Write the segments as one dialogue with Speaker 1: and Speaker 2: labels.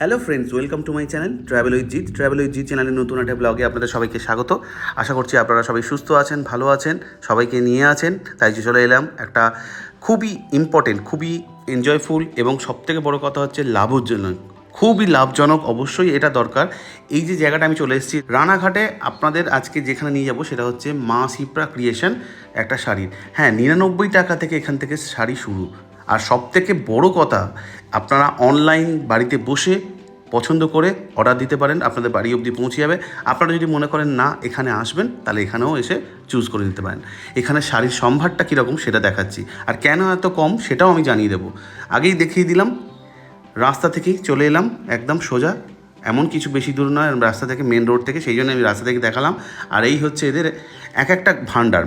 Speaker 1: Hello friends, welcome to my channel travel with Jeet. Travel with Jeet চ্যানেলের নতুন একটা ব্লগে আপনাদের সবাইকে স্বাগত। আশা করছি আপনারা সবাই সুস্থ আছেন, ভালো আছেন, সবাইকে নিয়ে আছেন। তাই চলে এলাম একটা খুবই ইম্পর্টেন্ট, খুবই এনজয়ফুল এবং সবথেকে বড় কথা হচ্ছে লাভজনক, খুবই লাভজনক। অবশ্যই এটা দরকার। এই যে জায়গাটা আমি চলে এসেছি রানাঘাটে, আপনাদের আজকে যেখানে নিয়ে যাব সেটা হচ্ছে মা শিপ্রা ক্রিয়েশন একটা শাড়ির। হ্যাঁ, 99 টাকা থেকে এখান থেকে শাড়ি শুরু। আর সবথেকে বড় কথা, আপনারা অনলাইন বাড়িতে বসে পছন্দ করে অর্ডার দিতে পারেন, আপনাদের বাড়ি অবধি পৌঁছে যাবে। আপনারা যদি মনে করেন না এখানে আসবেন, তাহলে এখানেও এসে চুজ করে নিতে পারেন। এখানে শাড়ির সম্ভারটা কীরকম সেটা দেখাচ্ছি, আর কেন এত কম সেটাও আমি জানিয়ে দেবো। আগেই দেখিয়ে দিলাম, রাস্তা থেকেই চলে এলাম একদম সোজা, এমন কিছু বেশি দূর নয় রাস্তা থেকে, মেন রোড থেকে, সেই জন্য আমি রাস্তা থেকে দেখালাম। আর এই হচ্ছে এদের এক একটা ভান্ডার।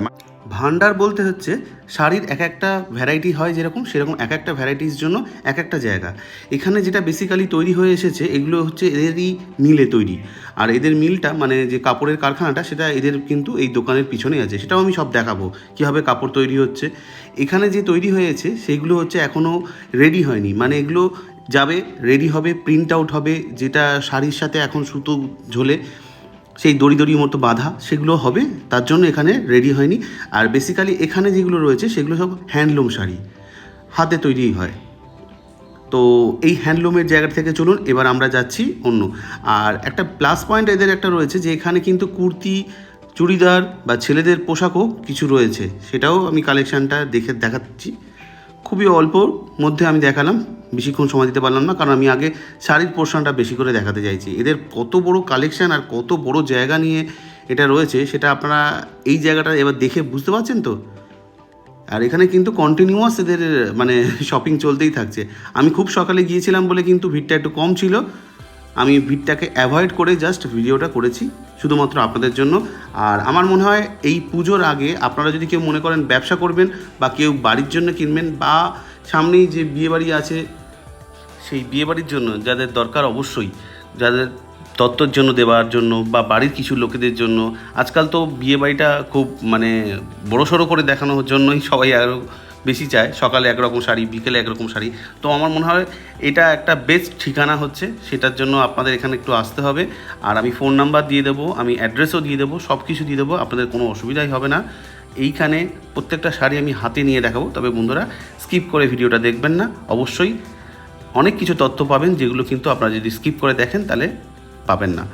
Speaker 1: ভান্ডার বলতে হচ্ছে শাড়ির এক একটা ভ্যারাইটি হয় যেরকম, সেরকম এক একটা ভ্যারাইটির জন্য এক একটা জায়গা। এখানে যেটা বেসিক্যালি তৈরি হয়ে এসেছে, এগুলো হচ্ছে এদেরই মিলে তৈরি। আর এদের মিলটা মানে যে কাপড়ের কারখানাটা, সেটা এদের কিন্তু এই দোকানের পিছনে আছে। সেটাও আমি সব দেখাবো কীভাবে কাপড় তৈরি হচ্ছে। এখানে যে তৈরি হয়েছে সেইগুলো হচ্ছে এখনও রেডি হয়নি, মানে এগুলো যাবে, রেডি হবে, প্রিন্ট আউট হবে, যেটা শাড়ির সাথে এখন সুতো ঝোলে সেই দড়ি দড়ি মতো বাঁধা, সেগুলো হবে, তার জন্য এখানে রেডি হয়নি। আর বেসিক্যালি এখানে যেগুলো রয়েছে সেগুলো সব হ্যান্ডলুম শাড়ি, হাতে তৈরি হয়। তো এই হ্যান্ডলুমের জায়গা থেকে চলুন এবার আমরা যাচ্ছি অন্য। আর একটা প্লাস পয়েন্ট এদের একটা রয়েছে যে এখানে কিন্তু কুর্তি, চুড়িদার বা ছেলেদের পোশাকও কিছু রয়েছে, সেটাও আমি কালেকশানটা দেখাচ্ছি। খুবই অল্পর মধ্যে আমি দেখালাম, বেশিক্ষণ সময় দিতে পারলাম না, কারণ আমি আগে শাড়ির পোর্শনটা বেশি করে দেখাতে চাইছি। এদের কত বড় কালেকশান আর কত বড় জায়গা নিয়ে এটা রয়েছে, সেটা আপনারা এই জায়গাটা এবার দেখে বুঝতে পারছেন তো। আর এখানে কিন্তু কন্টিনিউয়াস এদের মানে শপিং চলতেই থাকছে। আমি খুব সকালে গিয়েছিলাম বলে কিন্তু ভিড়টা একটু কম ছিল। আমি ভিড়টাকে অ্যাভয়েড করে জাস্ট ভিডিওটা করেছি শুধুমাত্র আপনাদের জন্য। আর আমার মনে হয় এই পুজোর আগে আপনারা যদি কেউ মনে করেন ব্যবসা করবেন, বা কেউ বাড়ির জন্য কিনবেন, বা সামনেই যে বিয়েবাড়ি আছে সেই বিয়েবাড়ির জন্য যাদের দরকার, অবশ্যই যাদের দত্তর জন্য দেওয়ার জন্য বা বাড়ির কিছু লোকেদের জন্য, আজকাল তো বিয়েবাড়িটা খুব মানে বড়সড় করে দেখানোর জন্যই সবাই আরও বেশি চায়। সকালে একরকম শাড়ি, বিকেলে একরকম শাড়ি। তো আমার মনে হয় এটা একটা বেস্ট ঠিকানা হচ্ছে, সেটার জন্য আপনাদের এখানে একটু আসতে হবে। আর আমি ফোন নাম্বার দিয়ে দেবো, আমি অ্যাড্রেসও দিয়ে দেবো, সব কিছু দিয়ে দেবো, আপনাদের কোনো অসুবিধাই হবে না। এইখানে প্রত্যেকটা শাড়ি আমি হাতে নিয়ে দেখাবো, তবে বন্ধুরা স্কিপ করে ভিডিওটা দেখবেন না। অবশ্যই অনেক কিছু তথ্য পাবেন যেগুলো কিন্তু আপনারা যদি স্কিপ করে দেখেন তাহলে পাবেন না।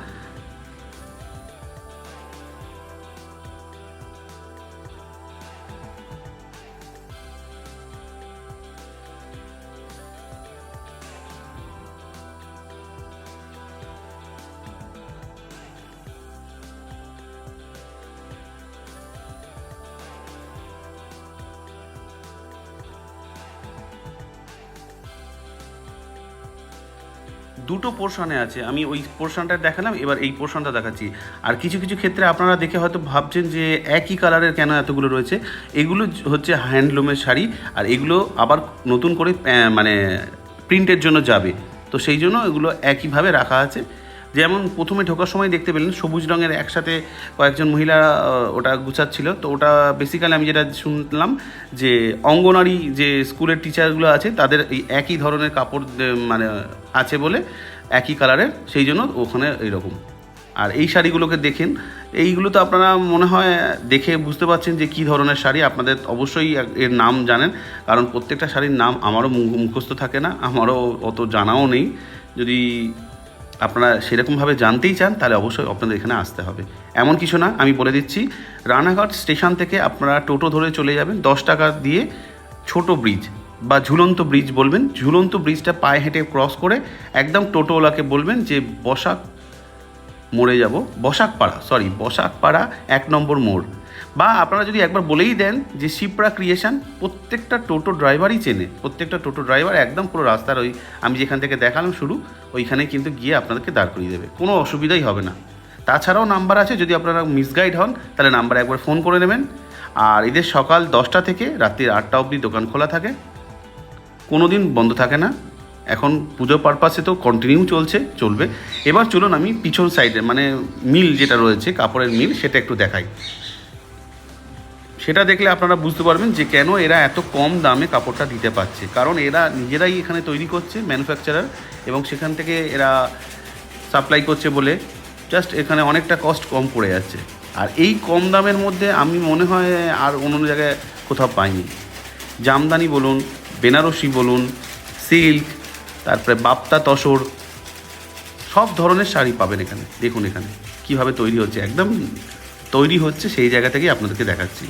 Speaker 1: দুটো পোর্শনে আছে, আমি ওই পোর্শনটা দেখালাম, এবার এই পোর্শনটা দেখাচ্ছি। আর কিছু কিছু ক্ষেত্রে আপনারা দেখে হয়তো ভাবছেন যে একই কালারের কেন এতগুলো রয়েছে। এগুলো হচ্ছে হ্যান্ডলুমের শাড়ি, আর এগুলো আবার নতুন করে মানে প্রিন্টের জন্য যাবে, তো সেই জন্য এগুলো একইভাবে রাখা আছে। যেমন প্রথমে ঢোকার সময় দেখতে পেলেন সবুজ রঙের একসাথে কয়েকজন মহিলা ওটা গুছাচ্ছিল। তো ওটা বেসিক্যালি আমি যেটা শুনলাম যে অঙ্গনারী যে স্কুলের টিচারগুলো আছে তাদের এই একই ধরনের কাপড় মানে আছে বলে, একই কালারের, সেই জন্য ওখানে এইরকম। আর এই শাড়িগুলোকে দেখেন, এইগুলো তো আপনারা মনে হয় দেখে বুঝতে পারছেন যে কী ধরনের শাড়ি। আপনাদের অবশ্যই এর নাম জানেন, কারণ প্রত্যেকটা শাড়ির নাম আমারও মুখস্থ থাকে না, আমারও অত জানাও নেই। যদি আপনারা সেরকমভাবে জানতেই চান তাহলে অবশ্যই আপনাদের এখানে আসতে হবে। এমন কিছু না, আমি বলে দিচ্ছি, রানাঘাট স্টেশন থেকে আপনারা টোটো ধরে চলে যাবেন, 10 টাকা দিয়ে ছোট ব্রিজ বা ঝুলন্ত ব্রিজ বলবেন, ঝুলন্ত ব্রিজটা পায়ে হেঁটে ক্রস করে একদম টোটোওয়ালাকে বলবেন যে বসাক মোড়ে যাব, বসাকপাড়া 1 নম্বর মোড়। বা আপনারা যদি একবার বলেই দেন যে শিপ্রা ক্রিয়েশন, প্রত্যেকটা টোটো ড্রাইভারই চেনে, প্রত্যেকটা টোটো ড্রাইভার একদম পুরো রাস্তার ওই আমি যেখান থেকে দেখালাম শুরু, ওইখানে কিন্তু গিয়ে আপনাদেরকে দাঁড় করিয়ে দেবে, কোনো অসুবিধাই হবে না। তাছাড়াও নাম্বার আছে, যদি আপনারা মিসগাইড হন তাহলে নাম্বারে একবার ফোন করে নেবেন। আর এদের সকাল 10টা থেকে রাত্রি 8টা অবধি দোকান খোলা থাকে, কোনো দিন বন্ধ থাকে না। এখন পুজো পারপাসে তো কন্টিনিউ চলবে। এবার চলুন আমি পিছন সাইডে মানে মিল যেটা রয়েছে, কাপড়ের মিল, সেটা একটু দেখাই। সেটা দেখলে আপনারা বুঝতে পারবেন যে কেন এরা এত কম দামে কাপড়টা দিতে পারছে। কারণ এরা নিজেরাই এখানে তৈরি করছে, ম্যানুফ্যাকচারার, এবং সেখান থেকে এরা সাপ্লাই করছে বলে জাস্ট এখানে অনেকটা কস্ট কম পড়ে যাচ্ছে। আর এই কম দামের মধ্যে আমি মনে হয় আর অন্য জায়গায় কোথাও পাইনি। জামদানি বলুন, বেনারসি বলুন, সিল্ক, তারপরে বাপ্তা তসর, সব ধরনের শাড়ি পাবেন এখানে। দেখুন এখানে কীভাবে তৈরি হচ্ছে, একদম তৈরি হচ্ছে সেই জায়গা থেকেই আপনাদেরকে দেখাচ্ছি।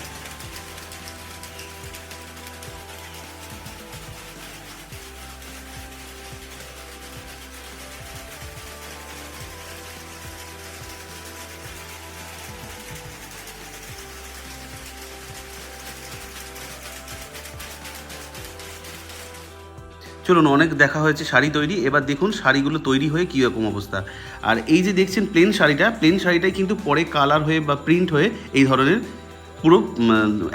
Speaker 1: চলুন, অনেক দেখা হয়েছে শাড়ি তৈরি, এবার দেখুন শাড়িগুলো তৈরি হয়ে কীরকম অবস্থা। আর এই যে দেখছেন প্লেন শাড়িটাই কিন্তু পরে কালার হয়ে বা প্রিন্ট হয়ে এই ধরনের পুরো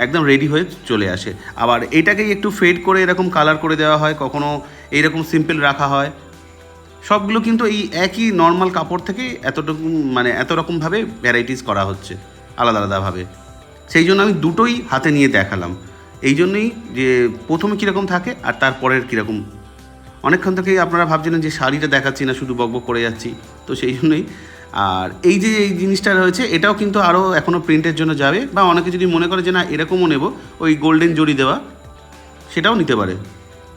Speaker 1: একদম রেডি হয়ে চলে আসে। আবার এটাকেই একটু ফেড করে এরকম কালার করে দেওয়া হয়, কখনো এইরকম সিম্পল রাখা হয়। সবগুলো কিন্তু এই একই নর্মাল কাপড় থেকে এতটুকু এত রকমভাবে ভ্যারাইটিস করা হচ্ছে আলাদা আলাদাভাবে। সেই জন্য আমি দুটোই হাতে নিয়ে দেখালাম। এই জন্যই যে প্রথমে কীরকম থাকে আর তারপরের কীরকম। অনেকক্ষণ থেকেই আপনারা ভাবছিলেন যে শাড়িটা দেখাচ্ছি না, শুধু বকবক করে যাচ্ছি, তো সেই জন্যই। আর এই যে এই জিনিসটা রয়েছে, এটাও কিন্তু আরও এখনও প্রিন্টের জন্য যাবে, বা অনেকে যদি মনে করে যে না এরকমও নেব, ওই গোল্ডেন জড়ি দেওয়া, সেটাও নিতে পারে,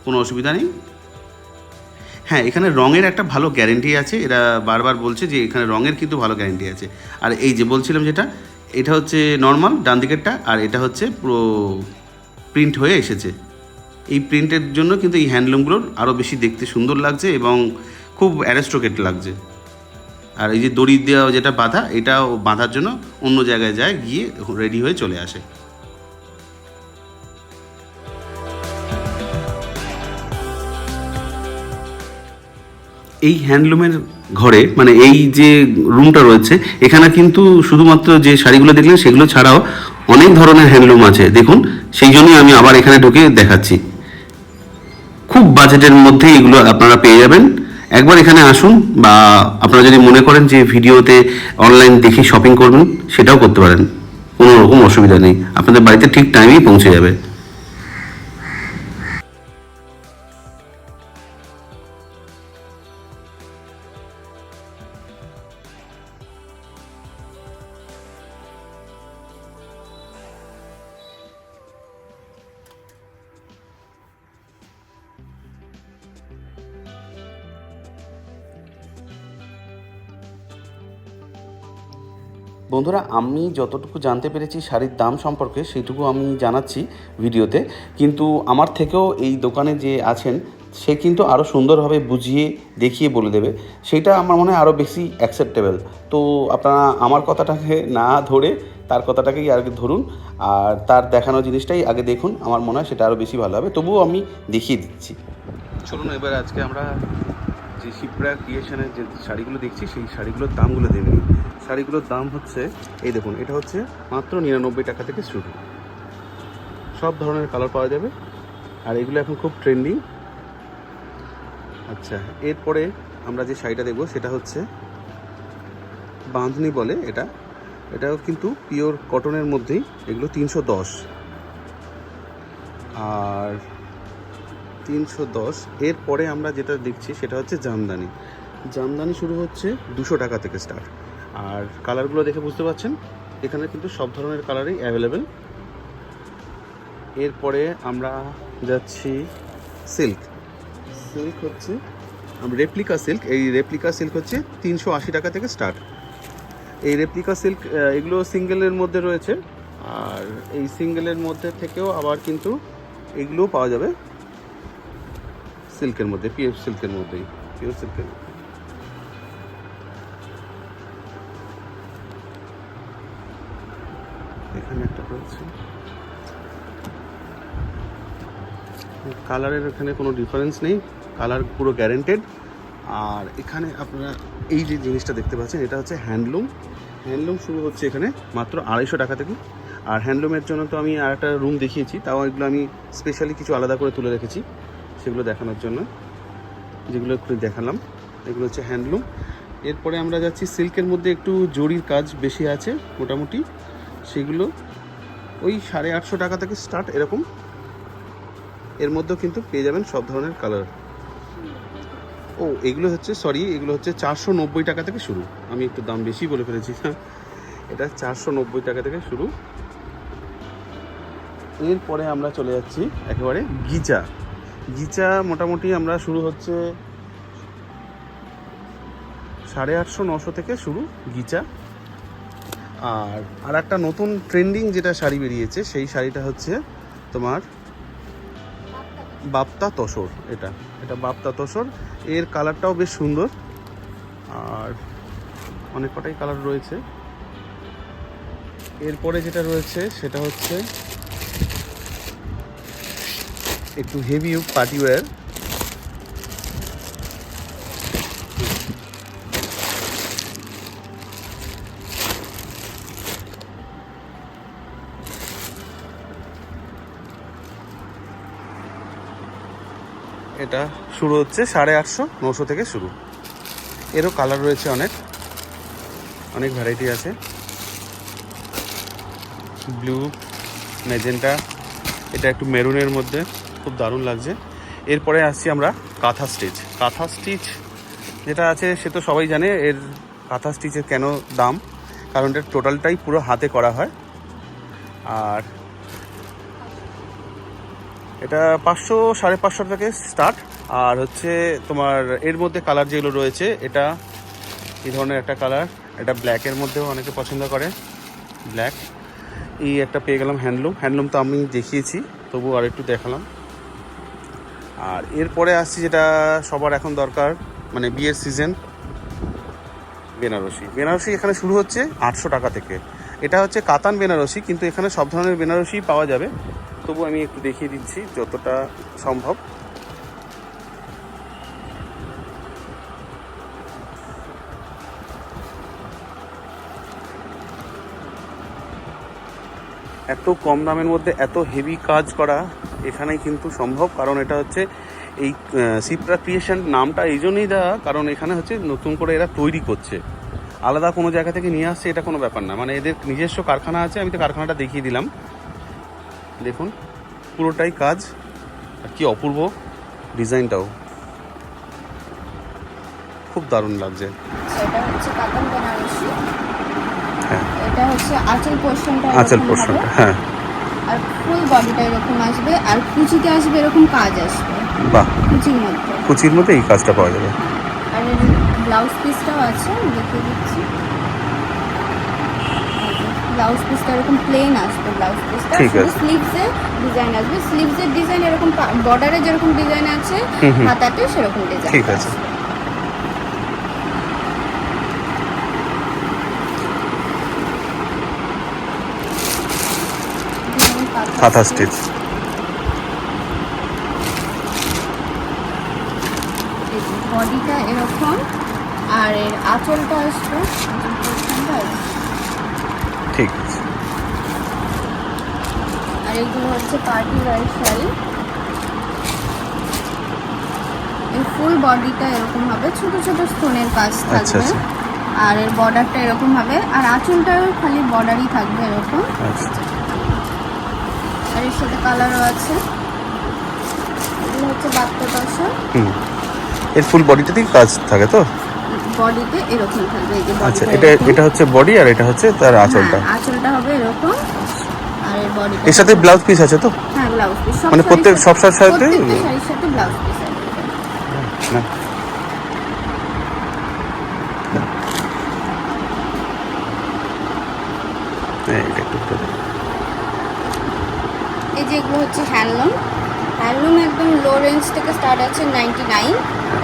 Speaker 1: কোনো অসুবিধা নেই। হ্যাঁ, এখানে রঙের একটা ভালো গ্যারেন্টি আছে, এরা বারবার বলছে যে এখানে রঙের কিন্তু ভালো গ্যারেন্টি আছে। আর এই যে বলছিলাম যেটা, এটা হচ্ছে নর্মাল ডান দিকেরটা, আর এটা হচ্ছে পুরো প্রিন্ট হয়ে এসেছে। এই প্রিন্টের জন্য কিন্তু এই হ্যান্ডলুমগুলোর আরও বেশি দেখতে সুন্দর লাগছে এবং খুব অ্যারিস্টোক্রেট লাগছে। আর এই যে দড়ি দেওয়া যেটা বাঁধা, এটাও বাঁধার জন্য অন্য জায়গায় যায়, গিয়ে রেডি হয়ে চলে আসে। এই হ্যান্ডলুমের ঘরে এই যে রুমটা রয়েছে, এখানে কিন্তু শুধুমাত্র যে শাড়িগুলো দেখলেন সেগুলো ছাড়াও অনেক ধরনের হ্যান্ডলুম আছে। দেখুন, সেই জন্যই আমি আবার এখানে ঢুকে দেখাচ্ছি। খুব বাজেটের মধ্যে এগুলো আপনারা পেয়ে যাবেন। একবার এখানে আসুন, বা আপনারা যদি মনে করেন যে ভিডিওতে অনলাইন দেখে শপিং করবেন, সেটাও করতে পারেন, কোনো রকম অসুবিধা নেই। আপনাদের বাড়িতে ঠিক টাইমেই পৌঁছে যাবে। বন্ধুরা, আমি যতটুকু জানতে পেরেছি শাড়ির দাম সম্পর্কে, সেইটুকু আমি জানাচ্ছি ভিডিওতে। কিন্তু আমার থেকেও এই দোকানে যে আছেন, সে কিন্তু আরও সুন্দরভাবে বুঝিয়ে দেখিয়ে বলে দেবে। সেটা আমার মনে হয় আরও বেশি অ্যাকসেপ্টেবল। তো আপনারা আমার কথাটাকে না ধরে তার কথাটাকেই আগে ধরুন, আর তার দেখানো জিনিসটাই আগে দেখুন। আমার মনে হয় সেটা আরও বেশি ভালো হবে। তবুও আমি দেখিয়ে দিচ্ছি। চলুন, এবার আজকে আমরা যে শিপ্রা ক্রিয়েশনের যে শাড়িগুলো দেখছি, সেই শাড়িগুলোর দামগুলো দেখে নিই। শাড়িগুলোর দাম হচ্ছে, এই দেখুন, এটা হচ্ছে মাত্র 99 টাকা থেকে শুরু। সব ধরনের কালার পাওয়া যাবে, আর এগুলো এখন খুব ট্রেন্ডিং। আচ্ছা, এরপরে আমরা যে শাড়িটা দেখবো সেটা হচ্ছে বাঁধনি বলে। এটাও কিন্তু পিওর কটনের মধ্যেই। এগুলো 310, আর 310। এরপরে আমরা যেটা দেখছি সেটা হচ্ছে জামদানি শুরু হচ্ছে 200 টাকা থেকে স্টার্ট। আর কালারগুলো দেখে বুঝতে পারছেন, এখানে কিন্তু সব ধরনের কালারই অ্যাভেলেবেল। এরপরে আমরা যাচ্ছি সিল্ক হচ্ছে রেপ্লিকা সিল্ক। এই রেপ্লিকা সিল্ক হচ্ছে 380 টাকা থেকে স্টার্ট। এই রেপ্লিকা সিল্ক এগুলো সিঙ্গেলের মধ্যে রয়েছে, আর এই সিঙ্গেলের মধ্যে থেকেও আবার কিন্তু এগুলোও পাওয়া যাবে সিল্কের মধ্যে, পিওর সিল্কের মধ্যেই। এখানে একটা রয়েছে, কালারের এখানে কোনো ডিফারেন্স নেই, কালার পুরো গ্যারেন্টেড। আর এখানে আপনারা এই যে জিনিসটা দেখতে পাচ্ছেন, এটা হচ্ছে হ্যান্ডলুম শুরু হচ্ছে এখানে মাত্র 250 টাকা থেকে। আর হ্যান্ডলুমের জন্য তো আমি আর একটা রুম দেখিয়েছি, তাও এগুলো আমি স্পেশালি কিছু আলাদা করে তুলে রেখেছি সেগুলো দেখানোর জন্য। যেগুলো একটু দেখালাম, এগুলো হচ্ছে হ্যান্ডলুম। এরপরে আমরা যাচ্ছি সিল্কের মধ্যে, একটু জরির কাজ বেশি আছে মোটামুটি, সেগুলো ওই 850 টাকা থেকে স্টার্ট এরকম। এর মধ্যেও কিন্তু পেয়ে যাবেন সব ধরনের কালার। ও এগুলো হচ্ছে এগুলো হচ্ছে 490 টাকা থেকে শুরু। আমি একটু দাম বেশি বলে ফেলেছি, হ্যাঁ এটা 490 টাকা থেকে শুরু। এরপরে আমরা চলে যাচ্ছি একেবারে গিচা। গিচা মোটামুটি আমরা শুরু হচ্ছে 850-900 থেকে শুরু গিচা। আর একটা নতুন ট্রেন্ডিং যেটা শাড়ি বেরিয়েছে সেই শাড়িটা হচ্ছে তোমার বাপ্তা তসর। এটা বাপ্তা তসর। এর কালারটাও বেশ সুন্দর, আর অনেক কটাই কালার রয়েছে। এরপরে যেটা রয়েছে সেটা হচ্ছে একটু হেভি পার্টি ওয়্যার। এটা শুরু হচ্ছে 850-900 থেকে শুরু। এরও কালার রয়েছে অনেক ভ্যারাইটি আছে, ব্লু, ম্যাজেন্টা, এটা একটু মেরুনের মধ্যে, খুব দারুণ লাগছে। এরপরে আসছি আমরা কাঁথা স্টিচ যেটা আছে সে তো সবাই জানে। এর কাঁথা স্টিচের কেন দাম, কারণ এটা টোটালটাই পুরো হাতে করা হয়। আর এটা 500-550 থেকে স্টার্ট। আর হচ্ছে তোমার এর মধ্যে কালার যেগুলো রয়েছে, এটা এই ধরনের একটা কালার, এটা ব্ল্যাকের মধ্যেও অনেকে পছন্দ করে, ব্ল্যাক। এই একটা পেয়ে গেলাম হ্যান্ডলুম তো আমি দেখিয়েছি, তবু আর একটু দেখালাম। আর এরপরে আসছি যেটা সবার এখন দরকার, মানে বিয়ের সিজন, বেনারসি এখানে শুরু হচ্ছে 800 টাকা থেকে। এটা হচ্ছে কাতান বেনারসি, কিন্তু এখানে সব ধরনের বেনারসি পাওয়া যাবে, তবু আমি একটু দেখিয়ে দিচ্ছি যতটা সম্ভব। এত কম দামের মধ্যে এত হেভি কাজ করা এখানেই কিন্তু সম্ভব, কারণ এটা হচ্ছে এই সিপ্রা ক্রিয়েশন নামটা এই জন্যই দেওয়া, কারণ এখানে হচ্ছে নতুন করে এরা তৈরি করছে, আলাদা কোনো জায়গা থেকে নিয়ে আসছে এটা কোনো ব্যাপার না, মানে এদের নিজস্ব কারখানা আছে। আমি তো কারখানাটা দেখিয়ে দিলাম, দেখুন পুরোটাই কাজ, আর কি অপূর্ব ডিজাইনটাও, খুব দারুণ লাগছে।
Speaker 2: এটা হচ্ছে কাতান বেনারসি।
Speaker 1: হ্যাঁ,
Speaker 2: এটা হচ্ছে আঁচল পোর্শনটা,
Speaker 1: হ্যাঁ,
Speaker 2: আর ফুল বডিটা এরকম আসবে, আর কুচিতে আসবে এরকম কাজ আসবে।
Speaker 1: বাহ,
Speaker 2: কুচির মধ্যে
Speaker 1: এই কাজটা পাওয়া যাবে।
Speaker 2: আর এর ব্লাউজ পিসটাও আছে, আমি দেখিয়ে দিচ্ছি। ব্লাউজ পিসটা এরকম প্লেন আসবে, ব্লাউজ পিসটা শুধু স্লিভসে ডিজাইন আসবে। স্লিভসের ডিজাইন এরকম বর্ডারে যেরকম ডিজাইন আছে, হাতাতে সেরকম ডিজাইন।
Speaker 1: ঠিক আছে। কাঁথা স্টিচ,
Speaker 2: বডিটা এরকম, আর এর আঁচলটা আসবে,
Speaker 1: ঠিক আছে।
Speaker 2: আর এগুলো হচ্ছে পার্টি ওয়্যার শাড়ি। এর ফুল বডিটা এরকম হবে, ছোট ছোট স্টোনের কাজ থাকবে, আর এর বর্ডারটা এরকম হবে, আর আঁচলটাও খালি বর্ডারই থাকবে এরকম। আর এর সাথে কালারও আছে। এগুলো হচ্ছে বাপ্তা তসর।
Speaker 1: এর ফুল বডিটাতেই কাজ থাকে তো,
Speaker 2: বডিতে এরকম থাকবে, এই যে
Speaker 1: আচ্ছা। এটা হচ্ছে বডি, আর এটা হচ্ছে তার আঁচলটা।
Speaker 2: আঁচলটা হবে এরকম, আর এর বডিটা।
Speaker 1: এর সাথে ব্লাউজ পিস আছে তো?
Speaker 2: হ্যাঁ, ব্লাউজ পিস,
Speaker 1: মানে প্রত্যেক সব শাড়ির সাথে
Speaker 2: শাড়ির সাথে ব্লাউজ পিস আছে।
Speaker 1: না,
Speaker 2: এই যে এগুলো হচ্ছে হ্যান্ডলুম একদম লো রেঞ্জ থেকে স্টার্ট আছে 99।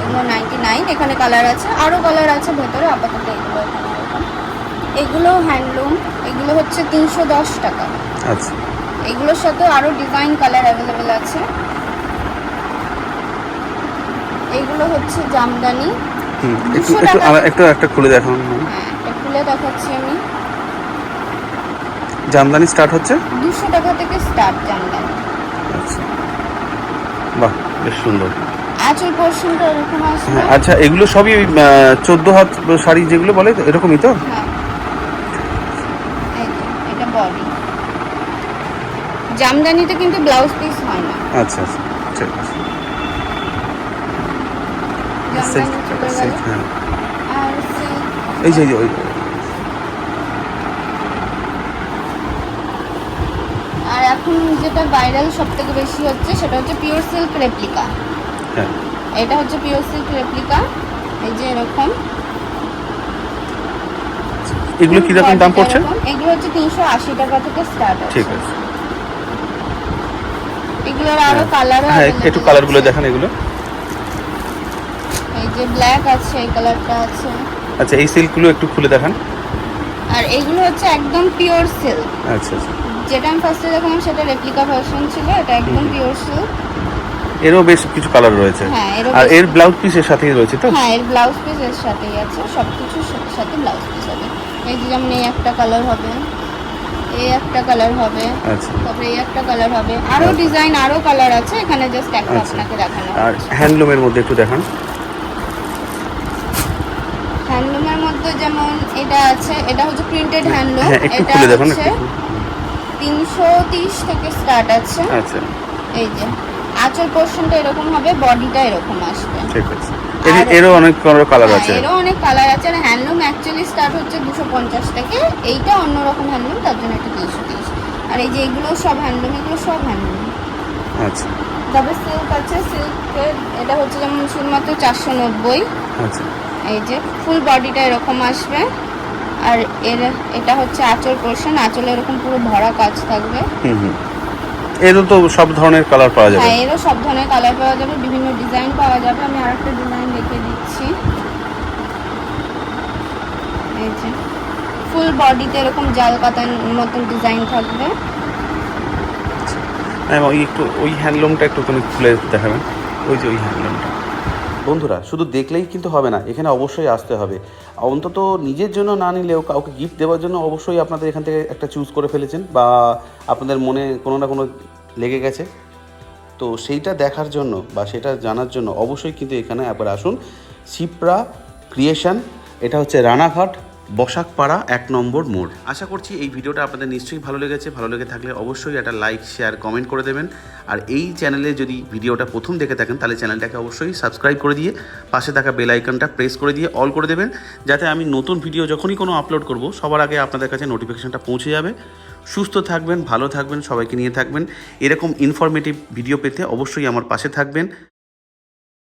Speaker 2: এগুলো 99। এখানে কালার আছে, আরও কালার আছে ভেতরে, আপাতত এগুলো হ্যান্ডলুম। এগুলো হচ্ছে 310 টাকা।
Speaker 1: আচ্ছা,
Speaker 2: এগুলোর সাথে আরও ডিজাইন কালার অ্যাভেলেবেল আছে। এগুলো হচ্ছে জামদানি।
Speaker 1: একটু একটা খুলে দেখান।
Speaker 2: হ্যাঁ, একটা খুলে দেখাচ্ছি আমি।
Speaker 1: জামদানি স্টার্ট হচ্ছে
Speaker 2: 200 টাকা থেকে স্টার্ট জামদানি।
Speaker 1: আচ্ছা, বাহ, বেশ সুন্দর।
Speaker 2: আঁচল পোর্শনটা এরকম আসবে।
Speaker 1: আচ্ছা, এগুলো সবই 14 হাত শাড়ি যেগুলো বলে এরকমই তো?
Speaker 2: হ্যাঁ, এটা বডি। জামদানিতে কিন্তু ব্লাউজ পিস হয় না।
Speaker 1: আচ্ছা আচ্ছা ঠিক আছে।
Speaker 2: জামদানি চলে গেল।
Speaker 1: হ্যাঁ
Speaker 2: আর silk
Speaker 1: এই যে ওই
Speaker 2: আর এখন যেটা ভাইরাল সব থেকে বেশি হচ্ছে সেটা হচ্ছে পিওর সিল্ক রেপ্লিকা।
Speaker 1: হ্যাঁ
Speaker 2: এটা হচ্ছে পিওর সিল্ক রেপ্লিকা, এই যে এরকম।
Speaker 1: এগুলো কিরকম দাম পড়ছে?
Speaker 2: এগুলো হচ্ছে 380 টাকা থেকে স্টার্ট আছে।
Speaker 1: ঠিক আছে।
Speaker 2: এগুলোর আরো কালারও
Speaker 1: হ্যাঁ একটু কালারগুলো দেখান এগুলো।
Speaker 2: এই যে ব্ল্যাক আছে, এই কালারটা আছে।
Speaker 1: আচ্ছা এই সিল্কগুলো একটু খুলে দেখান।
Speaker 2: আর এগুলো হচ্ছে একদম পিওর সিল্ক।
Speaker 1: আচ্ছা আচ্ছা।
Speaker 2: যেটা আমি ফার্স্টে দেখালাম সেটা রেপ্লিকা ভার্সন ছিল, এটা একদম পিওর সিল্ক।
Speaker 1: এরও বেশ কিছু কালার রয়েছে।
Speaker 2: হ্যাঁ,
Speaker 1: আর এর ব্লাউজ পিসের সাথেই রয়েছে তো?
Speaker 2: হ্যাঁ, এর ব্লাউজ পিস এর সাথেই আছে, সবকিছুর সাথে ব্লাউজ পিস হবে। এই যে যেমন এই একটা কালার হবে, এই একটা কালার হবে,
Speaker 1: আচ্ছা।
Speaker 2: তারপরে এই একটা কালার হবে, আরো ডিজাইন আরো কালার আছে, এখানে জাস্ট একটা
Speaker 1: আচ্ছা।
Speaker 2: আপনাকে দেখানো।
Speaker 1: আর হ্যান্ডলুমের মধ্যে একটু দেখান।
Speaker 2: হ্যান্ডলুমের মধ্যে যেমন এটা আছে, এটা হচ্ছে প্রিন্টেড হ্যান্ডলুম।
Speaker 1: হ্যাঁ একটু
Speaker 2: এটা
Speaker 1: খুলে দেখান
Speaker 2: হচ্ছে
Speaker 1: একটু।
Speaker 2: 330 থেকে স্টার্ট আছে।
Speaker 1: আচ্ছা
Speaker 2: এই যে আঁচল পোরশনটা এরকম হবে, বডিটা এরকম আসবে।
Speaker 1: ঠিক আছে।
Speaker 2: আর-
Speaker 1: এরও অনেক কালার আছে।
Speaker 2: এরও অনেক কালার আছে। আর হ্যান্ডলুম অ্যাকচুয়ালি স্টার্ট হচ্ছে 250 থেকে, এইটা অন্যরকম হ্যান্ডলুম, তার জন্য এটা 330। আর এই যে এগুলো সব হ্যান্ডলুম, এগুলো সব হ্যান্ডলুম।
Speaker 1: আচ্ছা
Speaker 2: তবে সিল্ক আছে, সিল্কের এটা হচ্ছে যেমন শুধুমাত্র 490।
Speaker 1: আচ্ছা
Speaker 2: এই যে ফুল বডিটা এরকম আসবে। আর এটা হচ্ছে আঁচল পোরশন, আঁচলে এরকম পুরো ভরা কাজ থাকবে।
Speaker 1: হুম। এরও তো সব ধরনের কালার পাওয়া যাবে।
Speaker 2: হ্যাঁ, এরও সব ধরনের কালার পাওয়া যাবে, বিভিন্ন ডিজাইন পাওয়া যাবে। আমি আরেকটা ডিজাইন দেখিয়ে দিচ্ছি। এই যে ফুল বডিতে এরকম জাল পাতার মতন ডিজাইন থাকবে।
Speaker 1: হ্যাঁ ওই একটু ওই হ্যান্ডলুমটা একটুখানি খুলে দেখাবেন। ওই যে ওই হ্যান্ডলুমটা। বন্ধুরা শুধু দেখলেই কিন্তু হবে না, এখানে অবশ্যই আসতে হবে। অন্তত নিজের জন্য না নিলেও কাউকে গিফট দেওয়ার জন্য অবশ্যই আপনাদের এখান থেকে একটা চুজ করে ফেলেছেন, বা আপনাদের মনে কোনো না কোনো লেগে গেছে। তো সেইটা দেখার জন্য বা সেটা জানার জন্য অবশ্যই কিন্তু এখানে একবার আসুন। শিপ্রা ক্রিয়েশন, এটা হচ্ছে রানাঘাট বসাকপাড়া 1 নম্বর মোড়। আশা করছি এই ভিডিওটা আপনাদের নিশ্চয়ই ভালো লেগেছে। ভালো লেগে থাকলে অবশ্যই একটা লাইক শেয়ার কমেন্ট করে দেবেন। আর এই চ্যানেলে যদি ভিডিওটা প্রথম দেখে থাকেন তাহলে চ্যানেলটাকে অবশ্যই সাবস্ক্রাইব করে দিয়ে পাশে থাকা বেল আইকনটা প্রেস করে দিয়ে অল করে দেবেন, যাতে আমি নতুন ভিডিও যখনই কোনো আপলোড করব সবার আগে আপনাদের কাছে নোটিফিকেশনটা পৌঁছে যাবে। সুস্থ থাকবেন, ভালো থাকবেন, সবাইকে নিয়ে থাকবেন। এরকম ইনফরমেটিভ ভিডিও পেতে অবশ্যই আমার পাশে থাকবেন।